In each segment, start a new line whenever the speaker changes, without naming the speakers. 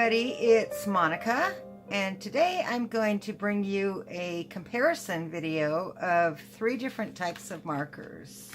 everybody, it's Monica, and today I'm going to bring you a comparison video of 3 different types of markers.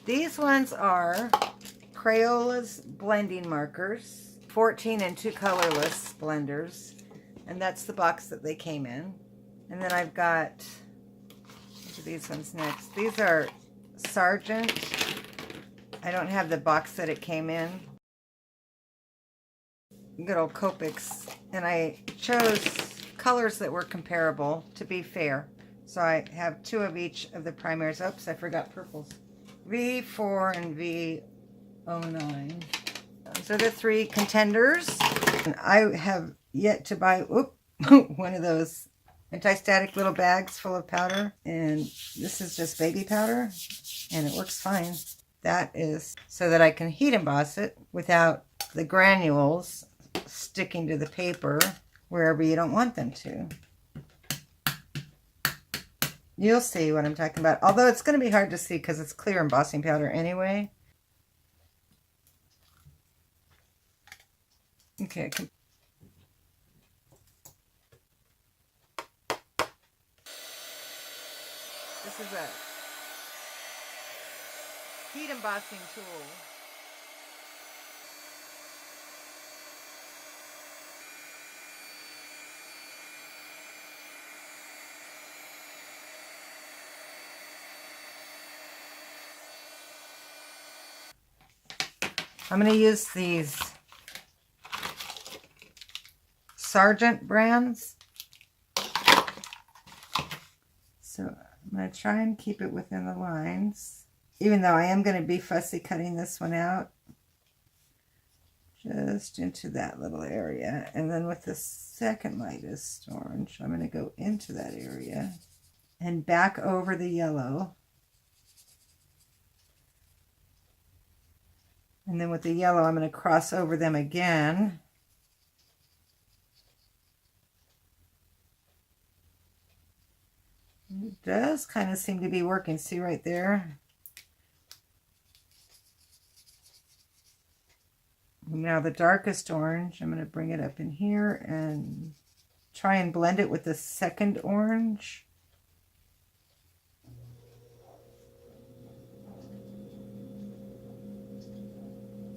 These ones are Crayola's blending markers, 14 and 2 colorless blenders, and that's the box that they came in. And then I've got, what are these ones next? These are Sargent. I don't have the box that it came in. Good old Copics, and I chose colors that were comparable to be fair. So I have 2 of each of the primaries. Oops, I forgot purples. V4 and V09. Those are the 3 contenders. And I have yet to buy one of those anti-static little bags full of powder. And this is just baby powder, and it works fine. That is so that I can heat emboss it without the granules sticking to the paper wherever you don't want them to. You'll see what I'm talking about, although it's going to be hard to see because it's clear embossing powder anyway. Okay. This is a heat embossing tool. I'm going to use these Sargent brands. So I'm going to try and keep it within the lines, even though I am going to be fussy cutting this one out just into that little area. And then with the second lightest orange, I'm going to go into that area and back over the yellow. And then with the yellow, I'm going to cross over them again. It does kind of seem to be working. See right there? Now the darkest orange, I'm going to bring it up in here and try and blend it with the second orange.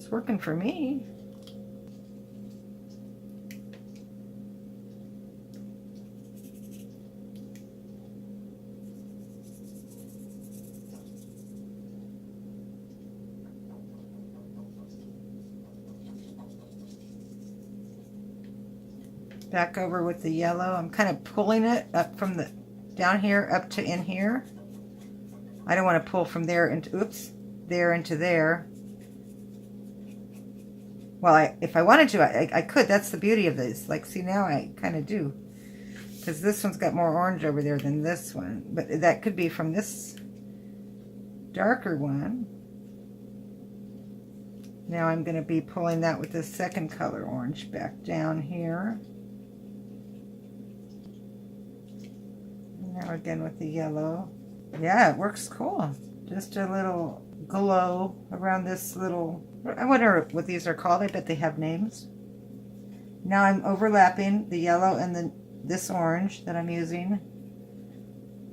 Working for me. Back over with the yellow. I'm kind of pulling it up from the down here up to in here. I don't want to pull from there into there into there. Well, if I wanted to, I could. That's the beauty of this. Like, see, now I kind of do. Because this one's got more orange over there than this one. But that could be from this darker one. Now I'm going to be pulling that with the second color orange back down here. And now again with the yellow. Yeah, it works cool. Just a little glow around this little... I wonder what these are called. I bet they have names. Now I'm overlapping the yellow and this orange that I'm using.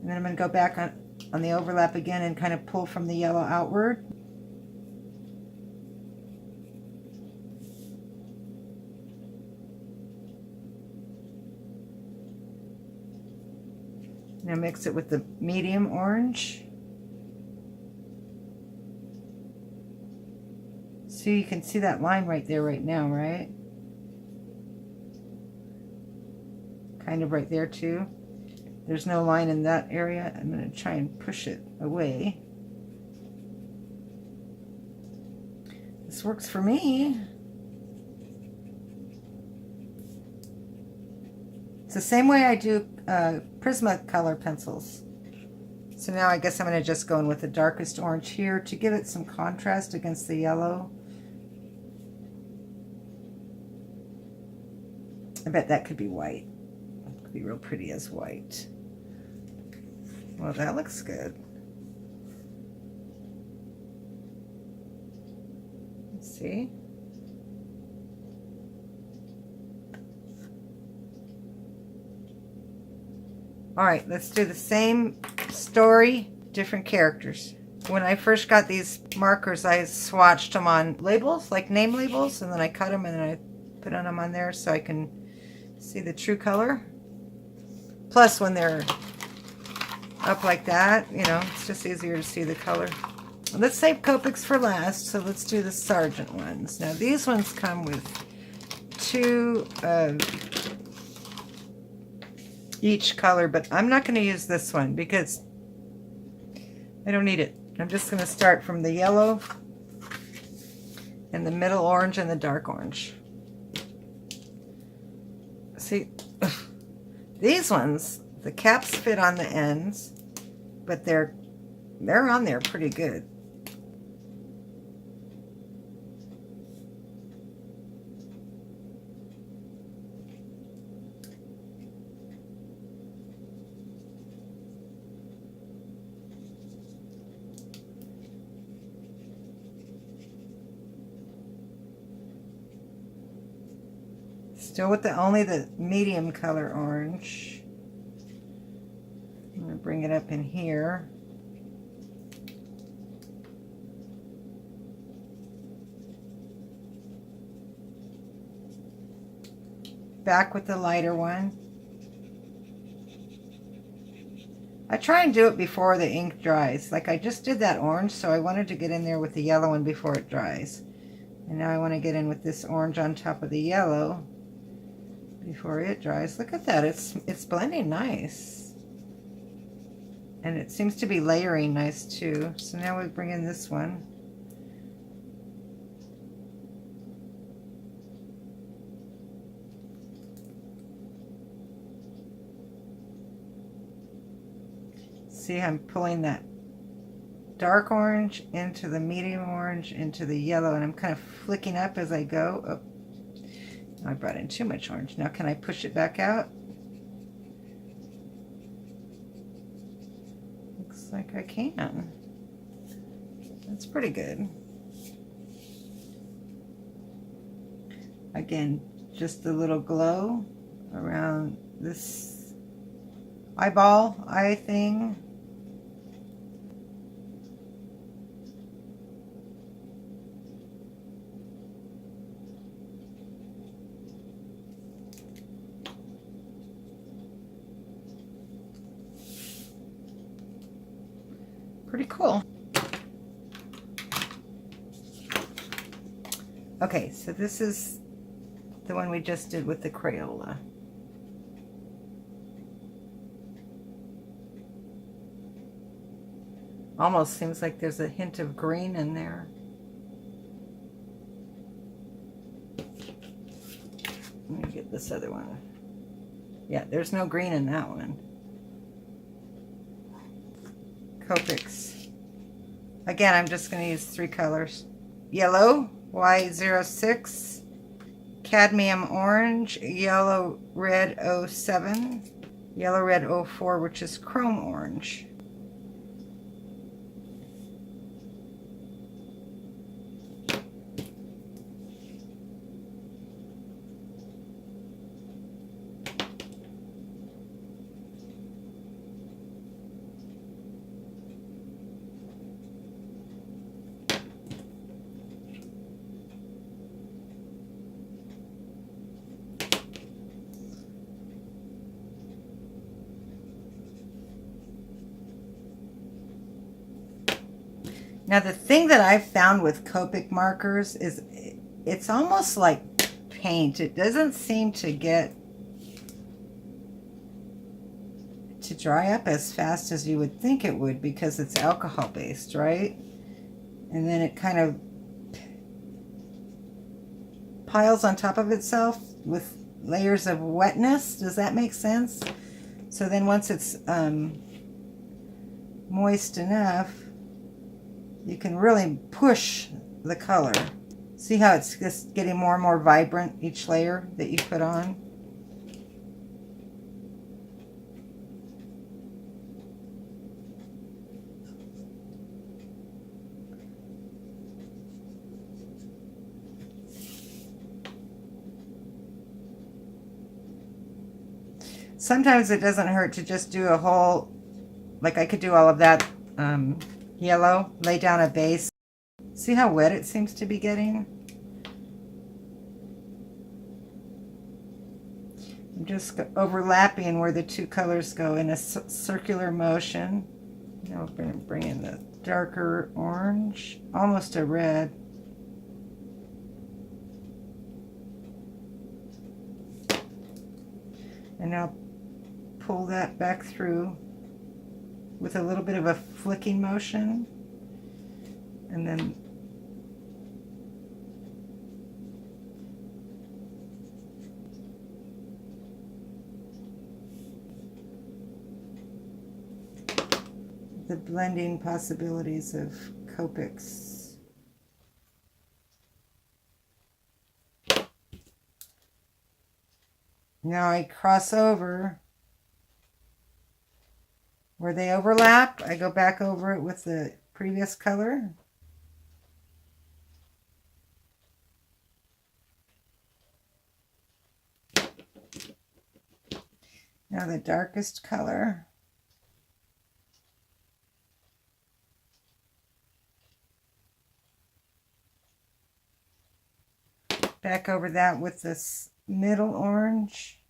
And then I'm going to go back on the overlap again and kind of pull from the yellow outward. Now mix it with the medium orange. So you can see that line right there right now, right? Kind of right there too. There's no line in that area. I'm going to try and push it away. This works for me. It's the same way I do Prismacolor pencils. So now I guess I'm going to just go in with the darkest orange here to give it some contrast against the yellow. I bet that could be white. It could be real pretty as white. Well, that looks good. Let's see. All right, let's do the same story, different characters. When I first got these markers, I swatched them on labels, like name labels, and then I cut them and then I put them on there so I can see the true color. Plus, when they're up like that, you know, it's just easier to see the color. Let's save Copics for last, so let's do the Sargent ones. Now, these ones come with 2 each color, but I'm not going to use this one because I don't need it. I'm just going to start from the yellow and the middle orange and the dark orange. See, these ones, the caps fit on the ends, but they're on there pretty good. Still with only the medium color orange. I'm going to bring it up in here. Back with the lighter one. I try and do it before the ink dries. Like I just did that orange, so I wanted to get in there with the yellow one before it dries. And now I want to get in with this orange on top of the yellow before it dries. Look at that, it's blending nice. And it seems to be layering nice too. So now we bring in this one. See, I'm pulling that dark orange into the medium orange into the yellow, and I'm kind of flicking up as I go. Oh, I brought in too much orange. Now can I push it back out? Looks like I can. That's pretty good. Again, just a little glow around this eye thing. Pretty cool. Okay, so this is the one we just did with the Crayola. Almost seems like there's a hint of green in there. Let me get this other one. Yeah, there's no green in that one. Copics. Again, I'm just going to use 3 colors. Yellow, Y06, cadmium orange, yellow red 07, yellow red 04, which is chrome orange. Now the thing that I've found with Copic markers is it's almost like paint. It doesn't seem to get to dry up as fast as you would think it would because it's alcohol based, right? And then it kind of piles on top of itself with layers of wetness. Does that make sense? So then once it's moist enough, you can really push the color. See how it's just getting more and more vibrant each layer that you put on? sometimes it doesn't hurt to just do a whole, like I could do all of that yellow, lay down a base. See how wet it seems to be getting? I'm just overlapping where the two colors go in a circular motion. Now we're going to bring in the darker orange, almost a red. And now pull that back through with a little bit of a flicking motion. And then the blending possibilities of Copics. Now I cross over where they overlap. I go back over it with the previous color. Now the darkest color. Back over that with this middle orange.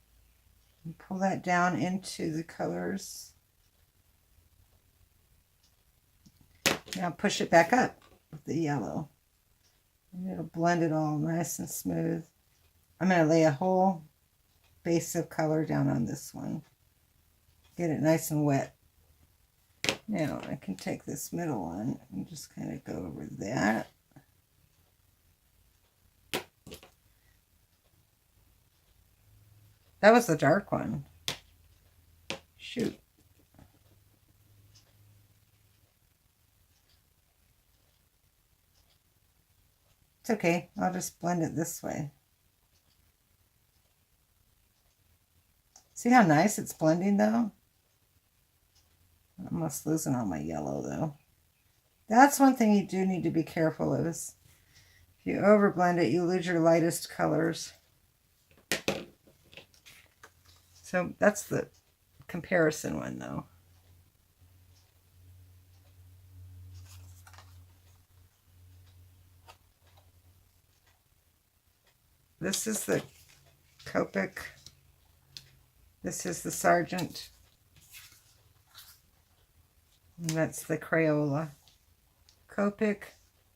And pull that down into the colors. Now push it back up with the yellow. And it'll blend it all nice and smooth. I'm going to lay a whole base of color down on this one. Get it nice and wet. Now I can take this middle one and just kind of go over that. That was the dark one. Shoot. It's okay. I'll just blend it this way. See how nice it's blending though? I'm almost losing all my yellow though. That's one thing you do need to be careful of is if you overblend it, you lose your lightest colors. So that's the comparison one though. This is the Copic. This is the Sargent. And that's the Crayola. Copic,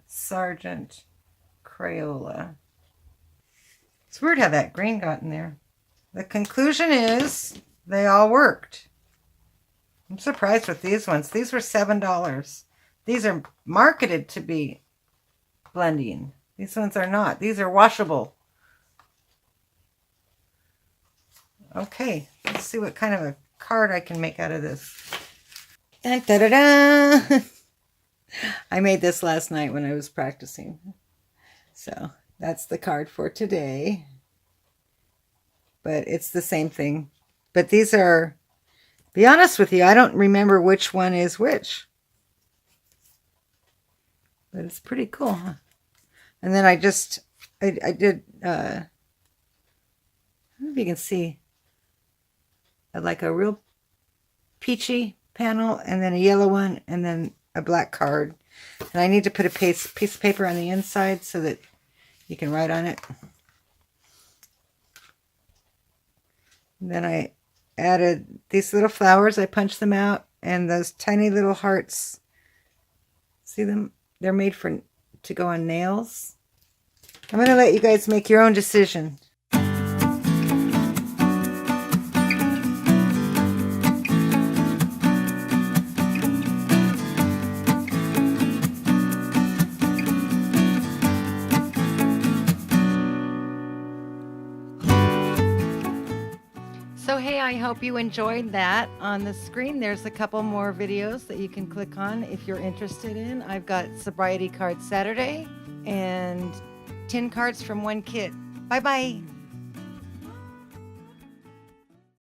Sargent, Crayola. It's weird how that green got in there. The conclusion is they all worked. I'm surprised with these ones. These were $7. These are marketed to be blending. These ones are not. These are washable. Okay, let's see what kind of a card I can make out of this. Dun, da, da, da. I made this last night when I was practicing. So that's the card for today. But it's the same thing. But these are, be honest with you, I don't remember which one is which. But it's pretty cool, huh? And then I did, I don't know if you can see, like a real peachy panel, and then a yellow one, and then a black card. And I need to put a piece of paper on the inside so that you can write on it. And then I added these little flowers. I punched them out, and those tiny little hearts. See them? They're made to go on nails. I'm going to let you guys make your own decision. So hey, I hope you enjoyed that. On the screen there's a couple more videos that you can click on if you're interested in. I've got Sobriety Card Saturday and 10 cards from one kit. Bye bye.